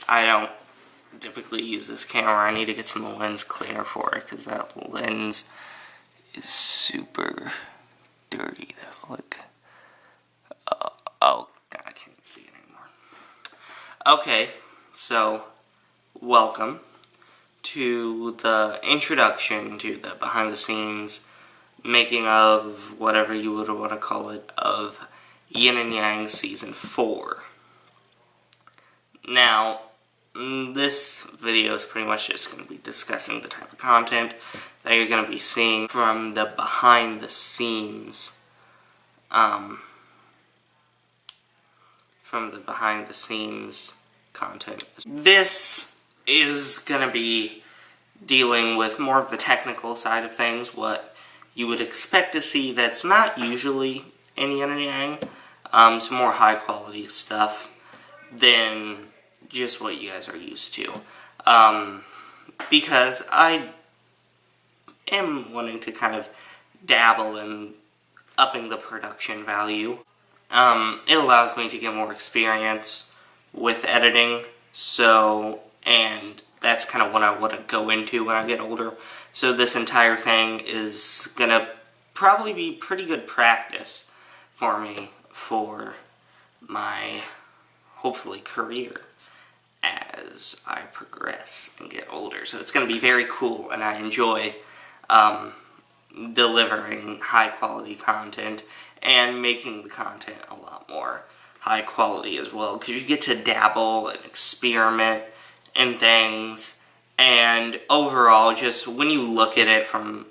I don't typically use this camera. I need to get some lens cleaner for it because that lens is super dirty though. Like, oh god, I can't see it anymore. Okay, so welcome to the introduction to the behind the scenes making of, whatever you would want to call it, of Yin and Yang Season 4. Now, this video is pretty much just going to be discussing the type of content that you're going to be seeing from the behind the scenes, content. This is going to be dealing with more of the technical side of things, what you would expect to see that's not usually in Yin and Yang, some more high quality stuff than just what you guys are used to. Because I am wanting to kind of dabble in upping the production value. It allows me to get more experience with editing, and that's kind of what I want to go into when I get older. So this entire thing is going to probably be pretty good practice for me for my, hopefully, career as I progress and get older. So it's going to be very cool, and I enjoy delivering high quality content and making the content a lot more high quality as well, because you get to dabble and experiment and things, and overall, just when you look at it from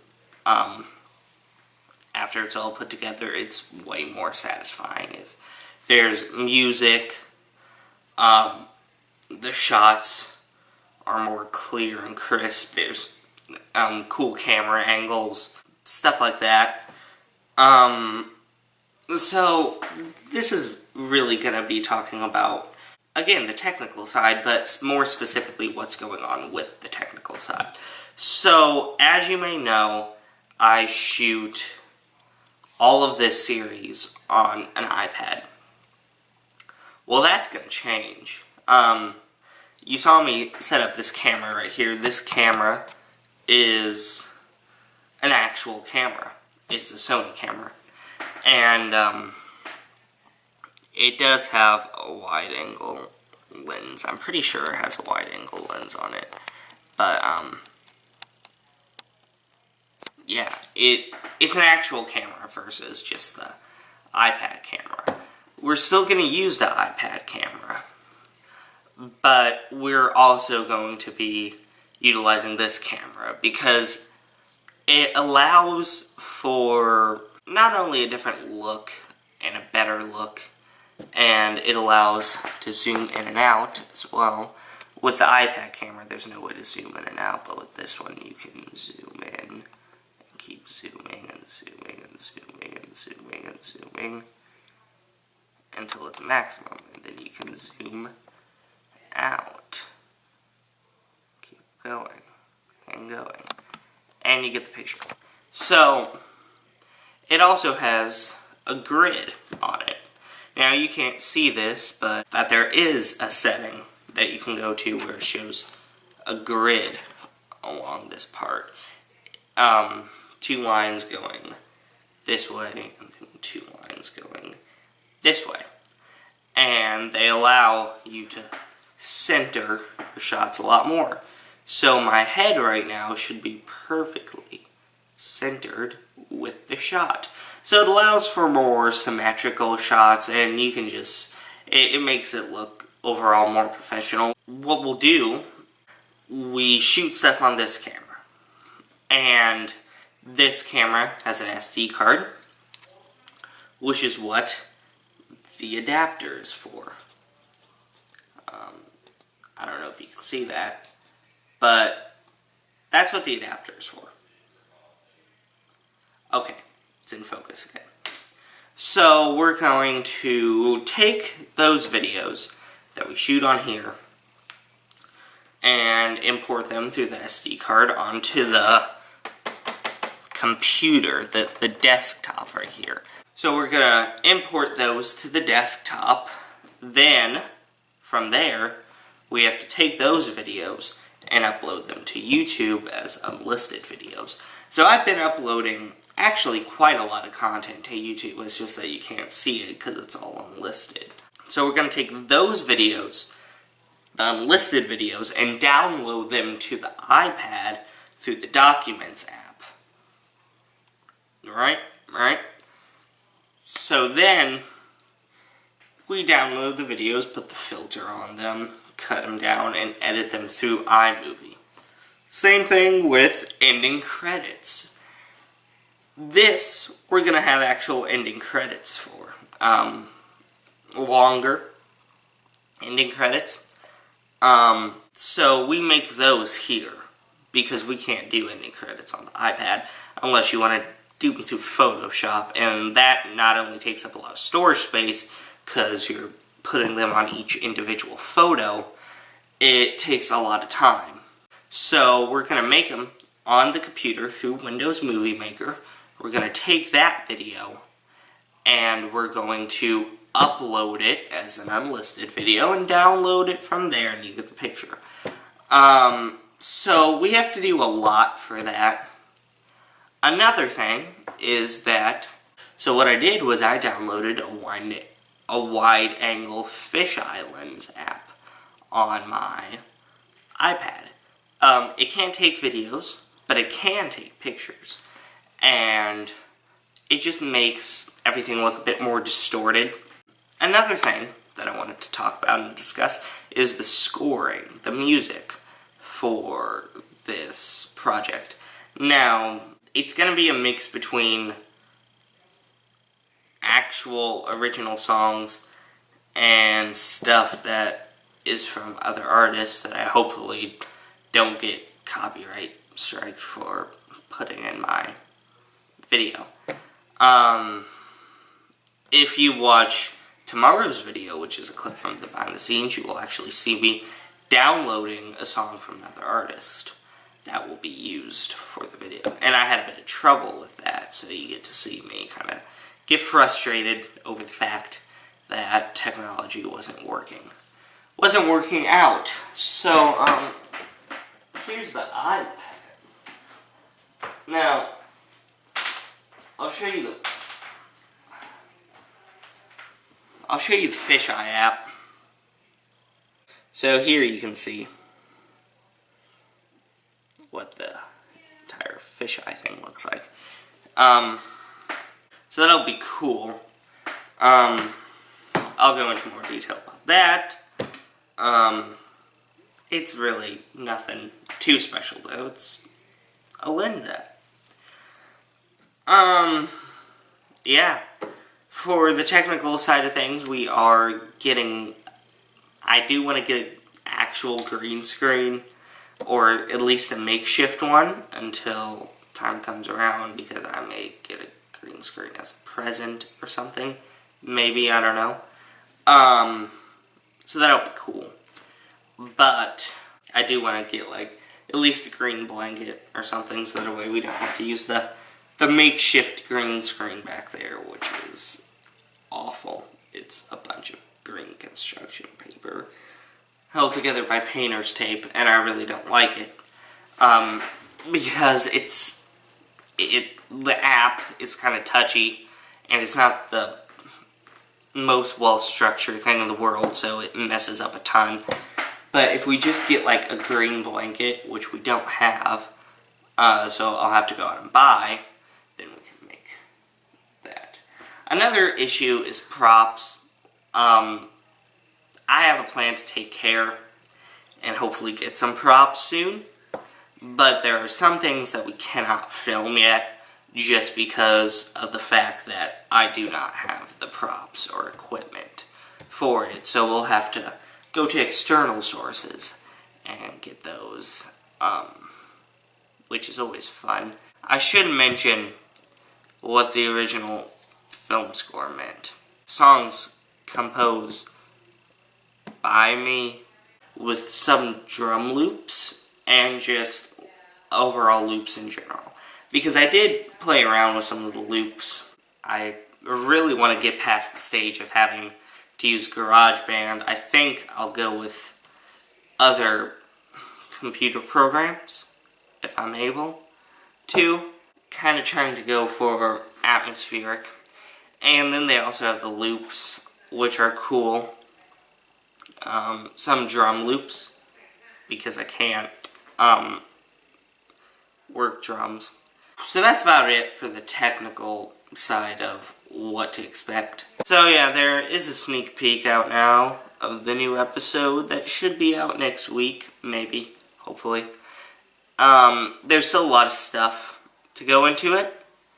after it's all put together, it's way more satisfying. If there's music, the shots are more clear and crisp. There's cool camera angles, stuff like that. So this is really going to be talking about, again, the technical side, but more specifically what's going on with the technical side. So, as you may know, I shoot all of this series on an iPad. Well, that's going to change. You saw me set up this camera right here. This camera is an actual camera. It's a Sony camera. And it does have a wide-angle lens. I'm pretty sure it has a wide-angle lens on it. But, yeah, it's an actual camera versus just the iPad camera. We're still going to use the iPad camera, but we're also going to be utilizing this camera because it allows for not only a different look and a better look, and it allows to zoom in and out as well. With the iPad camera, there's no way to zoom in and out, but with this one, you can zoom in and keep zooming and zooming and zooming and zooming and zooming until it's maximum, and then you can zoom out. Keep going and going, and you get the picture. So, it also has a grid on it. Now, you can't see this, but that there is a setting that you can go to where it shows a grid along this part. 2 lines going this way, and then 2 lines going this way. And they allow you to center your shots a lot more. So my head right now should be perfectly centered with the shot. So it allows for more symmetrical shots, and you can just, it makes it look overall more professional. What we'll do, we shoot stuff on this camera, and this camera has an SD card, which is what the adapter is for. I don't know if you can see that, but that's what the adapter is for. Okay, it's in focus again. So we're going to take those videos that we shoot on here and import them through the SD card onto the computer, the desktop right here. So we're going to import those to the desktop. Then, from there, we have to take those videos and upload them to YouTube as unlisted videos. So I've been uploading actually quite a lot of content to YouTube. It's just that you can't see it because it's all unlisted. So we're going to take those videos, the unlisted videos, and download them to the iPad through the Documents app. Alright? So then, we download the videos, put the filter on them, cut them down, and edit them through iMovie. Same thing with ending credits. This, we're going to have actual ending credits for. Longer ending credits. So we make those here, because we can't do ending credits on the iPad unless you want to do them through Photoshop, and that not only takes up a lot of storage space because you're putting them on each individual photo, it takes a lot of time. So we're going to make them on the computer through Windows Movie Maker. We're going to take that video and we're going to upload it as an unlisted video and download it from there, and you get the picture. So we have to do a lot for that. Another thing is that, so what I did was I downloaded a wide-angle fisheye lens app on my iPad. It can't take videos, but it can take pictures. And it just makes everything look a bit more distorted. Another thing that I wanted to talk about and discuss is the scoring, the music for this project. Now, it's going to be a mix between actual original songs and stuff that is from other artists that I hopefully don't get copyright strike for putting in my video. If you watch tomorrow's video, which is a clip from the behind the scenes, you will actually see me downloading a song from another artist that will be used for the video. And I had a bit of trouble with that, so you get to see me kind of get frustrated over the fact that technology wasn't working out. So, here's the iPad. Now, I'll show you the fisheye app. So here you can see what the entire fisheye thing looks like. So that'll be cool. I'll go into more detail about that. It's really nothing too special though. It's a lens app. Yeah. For the technical side of things, we are getting, I do want to get an actual green screen, or at least a makeshift one, until time comes around, because I may get a green screen as a present or something. Maybe, I don't know. So that'll be cool. But I do want to get, like, at least a green blanket or something, so that way we don't have to use the makeshift green screen back there, which is awful. It's a bunch of green construction paper held together by painter's tape, and I really don't like it. Because the app is kind of touchy, and it's not the most well-structured thing in the world, so it messes up a ton. But if we just get like a green blanket, which we don't have, so I'll have to go out and buy, then we can make that. Another issue is props. I have a plan to take care and hopefully get some props soon, but there are some things that we cannot film yet just because of the fact that I do not have the props or equipment for it, so we'll have to go to external sources and get those, which is always fun. I should mention what the original film score meant. Songs composed by me with some drum loops and just overall loops in general. Because I did play around with some of the loops. I really want to get past the stage of having to use GarageBand. I think I'll go with other computer programs, if I'm able to. Kind of trying to go for atmospheric. And then they also have the loops, which are cool. Some drum loops, because I can't work drums. So that's about it for the technical side of what to expect. So yeah, there is a sneak peek out now of the new episode that should be out next week, maybe, hopefully. There's still a lot of stuff to go into it,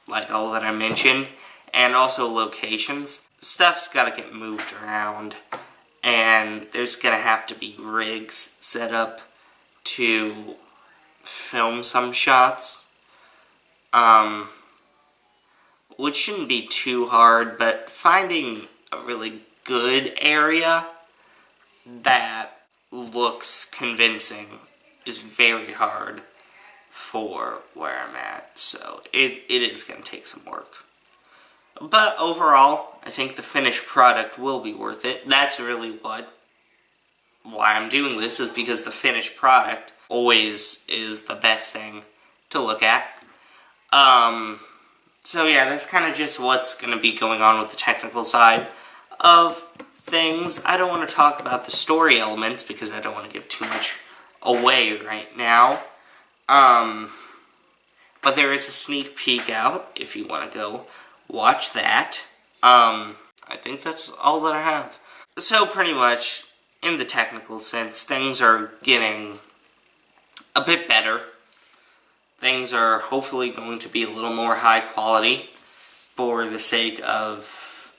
like all that I mentioned, and also locations. Stuff's gotta get moved around, and there's gonna have to be rigs set up to film some shots. Which shouldn't be too hard, but finding a really good area that looks convincing is very hard for where I'm at, so it is going to take some work. But overall, I think the finished product will be worth it. That's really why I'm doing this, is because the finished product always is the best thing to look at. So yeah, that's kind of just what's going to be going on with the technical side of things. I don't want to talk about the story elements because I don't want to give too much away right now. But there is a sneak peek out if you want to go watch that. I think that's all that I have. So pretty much, in the technical sense, things are getting a bit better. Things are hopefully going to be a little more high quality for the sake of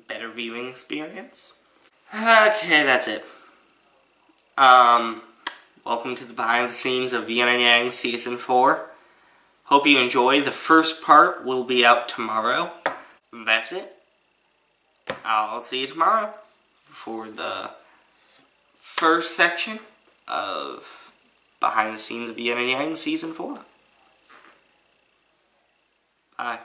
better viewing experience. Okay, that's it. Welcome to the behind the scenes of Yin and Yang Season 4. Hope you enjoy. The first part will be out tomorrow. That's it. I'll see you tomorrow for the first section of Behind the Scenes of Yin and Yang Season 4. Bye.